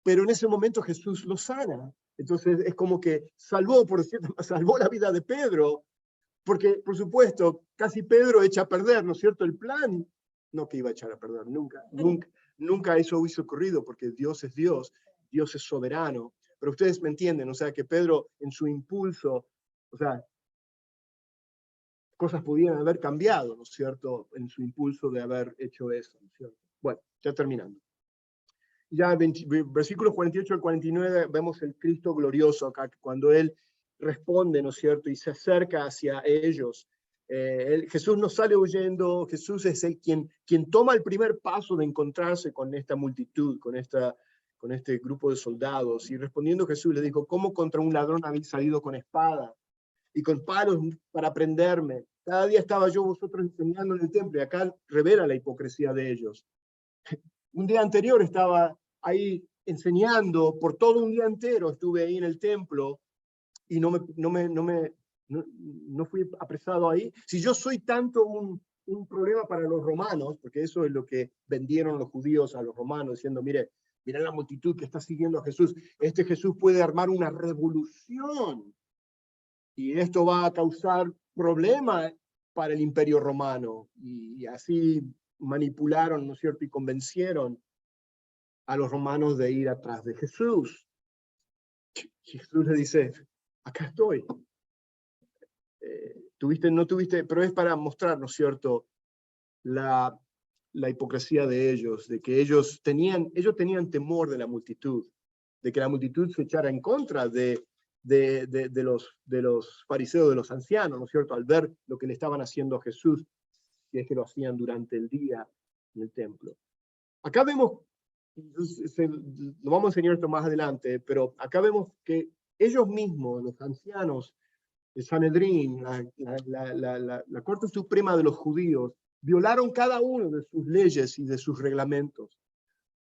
Pero en ese momento Jesús lo sana. Entonces es como que salvó la vida de Pedro, porque, por supuesto, casi Pedro echa a perder, ¿no es cierto?, el plan. No que iba a echar a perder, nunca eso hubiese ocurrido, porque Dios es Dios, Dios es soberano. pero ustedes me entienden, o sea, que Pedro en su impulso, o sea, cosas pudieran haber cambiado, ¿no es cierto?, en su impulso de haber hecho eso, ¿no es cierto? Bueno, ya terminando. Ya versículos 48 al 49 vemos el Cristo glorioso acá, cuando Él responde, ¿no es cierto?, y se acerca hacia ellos. Jesús no sale huyendo, Jesús es el quien toma el primer paso de encontrarse con esta multitud, con este grupo de soldados, y respondiendo Jesús le dijo, ¿cómo contra un ladrón habéis salido con espada y con palos para prenderme? Cada día estaba yo vosotros enseñando en el templo, y acá revela la hipocresía de ellos. Un día anterior estaba ahí enseñando, por todo un día entero estuve ahí en el templo y no fui apresado ahí. Si yo soy tanto un problema para los romanos, porque eso es lo que vendieron los judíos a los romanos, diciendo, miren la multitud que está siguiendo a Jesús, este Jesús puede armar una revolución y esto va a causar problemas para el imperio romano. Y así manipularon, ¿no es cierto?, y convencieron a los romanos de ir atrás de Jesús. Jesús le dice, acá estoy. No tuviste, pero es para mostrar, ¿no es cierto?, la hipocresía de ellos, de que ellos tenían temor de la multitud, de que la multitud se echara en contra de los fariseos, de los ancianos, ¿no es cierto?, al ver lo que le estaban haciendo a Jesús, y es que lo hacían durante el día en el templo. Acá vemos, lo vamos a enseñar esto más adelante, pero acá vemos que ellos mismos, los ancianos, el Sanedrín, la Corte Suprema de los judíos, violaron cada uno de sus leyes y de sus reglamentos,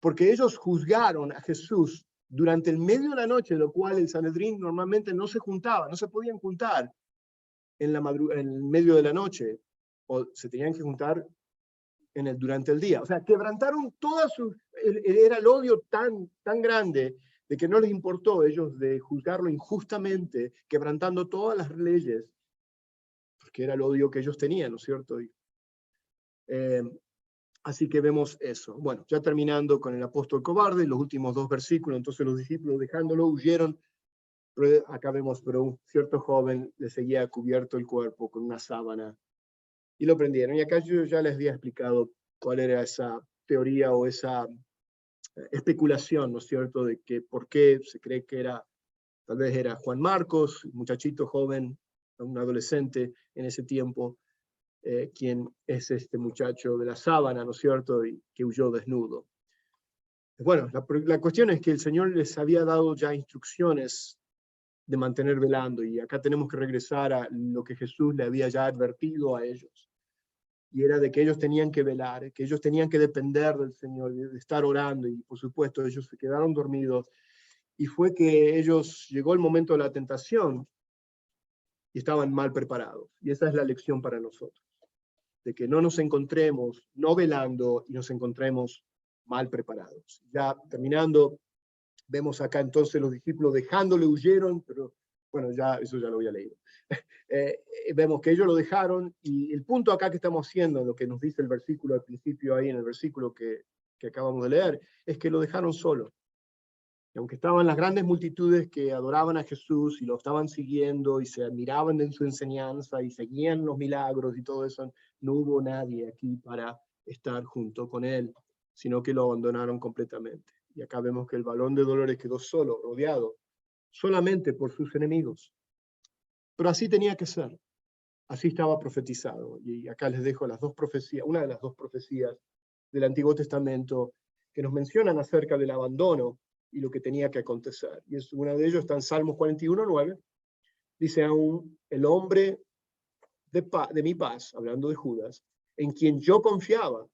porque ellos juzgaron a Jesús durante el medio de la noche, lo cual el Sanedrín normalmente no se juntaba, no se podían juntar en el medio de la noche, o se tenían que juntar durante el día. O sea, quebrantaron todas sus... Era el odio tan grande de que no les importó ellos de juzgarlo injustamente, quebrantando todas las leyes, porque era el odio que ellos tenían, ¿no es cierto? Así que vemos eso. Bueno, ya terminando con el apóstol cobarde, los últimos 2 versículos, entonces los discípulos dejándolo huyeron, pero acá vemos, pero un cierto joven le seguía cubierto el cuerpo con una sábana, y lo prendieron. Y acá yo ya les había explicado cuál era esa teoría o esa especulación, ¿no es cierto?, de que por qué se cree que tal vez era Juan Marcos, un muchachito joven, un adolescente en ese tiempo, quien es este muchacho de la sábana, ¿no es cierto?, y que huyó desnudo. Bueno, la cuestión es que el Señor les había dado ya instrucciones de mantener velando, y acá tenemos que regresar a lo que Jesús le había ya advertido a ellos, y era de que ellos tenían que velar, que ellos tenían que depender del Señor, de estar orando, y por supuesto ellos se quedaron dormidos, y fue que llegó el momento de la tentación, y estaban mal preparados, y esa es la lección para nosotros, de que no nos encontremos no velando, y nos encontremos mal preparados. Ya terminando, vemos acá entonces los discípulos dejándole huyeron, pero bueno, eso ya lo había leído. Vemos que ellos lo dejaron, y el punto acá que estamos haciendo, lo que nos dice el versículo al principio ahí en el versículo que acabamos de leer, es que lo dejaron solo. Y aunque estaban las grandes multitudes que adoraban a Jesús y lo estaban siguiendo y se admiraban en su enseñanza y seguían los milagros y todo eso, no hubo nadie aquí para estar junto con él, sino que lo abandonaron completamente. Y acá vemos que el varón de dolores quedó solo, rodeado, solamente por sus enemigos. Pero así tenía que ser. Así estaba profetizado. Y acá les dejo las 2 profecías, una de las 2 profecías del Antiguo Testamento que nos mencionan acerca del abandono y lo que tenía que acontecer. Y una de ellos está en Salmos 41:9. Dice aún, el hombre de mi paz, hablando de Judas, en quien yo confiaba,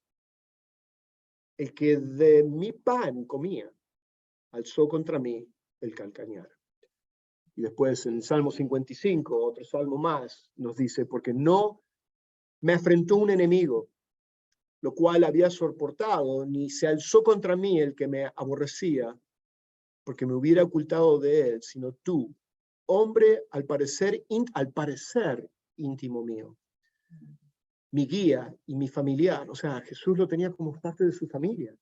el que de mi pan comía, alzó contra mí el calcañar. Y después en el Salmo 55, otro salmo más, nos dice, porque no me afrentó un enemigo, lo cual había soportado, ni se alzó contra mí el que me aborrecía, porque me hubiera ocultado de él, sino tú, hombre al parecer íntimo mío, mi guía y mi familiar. O sea, Jesús lo tenía como parte de su familia.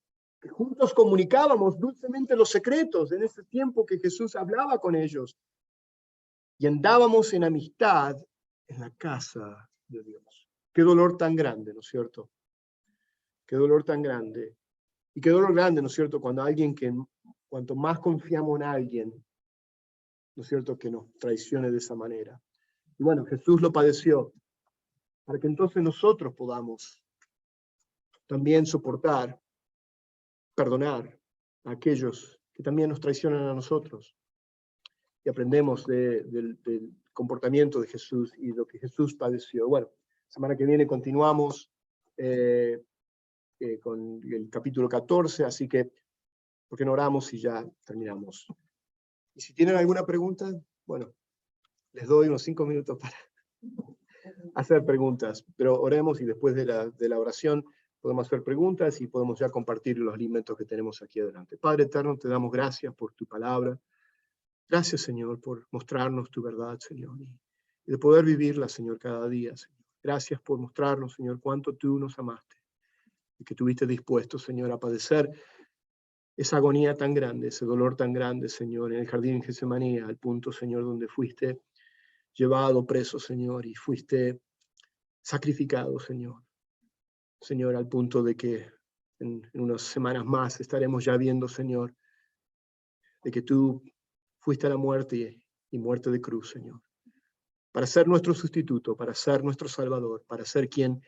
que juntos comunicábamos dulcemente los secretos en ese tiempo que Jesús hablaba con ellos. Y andábamos en amistad en la casa de Dios. Qué dolor tan grande, ¿no es cierto? Qué dolor tan grande. Y qué dolor grande, ¿no es cierto? Cuando alguien que, cuanto más confiamos en alguien, ¿no es cierto?, que nos traicione de esa manera. Y bueno, Jesús lo padeció, para que entonces nosotros podamos también soportar, perdonar a aquellos que también nos traicionan a nosotros. Y aprendemos del comportamiento de Jesús y lo que Jesús padeció. Bueno, semana que viene continuamos con el capítulo 14, así que, ¿por qué no oramos y ya terminamos? Y si tienen alguna pregunta, bueno, les doy unos 5 minutos para hacer preguntas, pero oremos y después de la oración podemos hacer preguntas y podemos ya compartir los alimentos que tenemos aquí adelante. Padre eterno, te damos gracias por tu palabra. Gracias, Señor, por mostrarnos tu verdad, Señor, y de poder vivirla, Señor, cada día, Señor. Gracias por mostrarnos, Señor, cuánto tú nos amaste y que estuviste dispuesto, Señor, a padecer esa agonía tan grande, ese dolor tan grande, Señor, en el jardín de Getsemaní, al punto, Señor, donde fuiste llevado preso, Señor, y fuiste sacrificado, Señor. Señor, al punto de que en unas semanas más estaremos ya viendo, Señor, de que tú fuiste a la muerte y muerte de cruz, Señor, para ser nuestro sustituto, para ser nuestro Salvador, para ser quien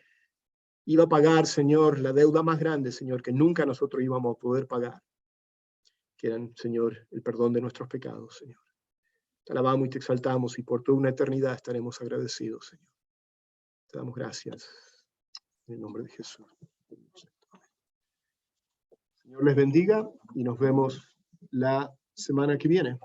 iba a pagar, Señor, la deuda más grande, Señor, que nunca nosotros íbamos a poder pagar, que eran, Señor, el perdón de nuestros pecados, Señor. Te alabamos y te exaltamos y por toda una eternidad estaremos agradecidos, Señor. Te damos gracias en el nombre de Jesús. Señor les bendiga y nos vemos la semana que viene.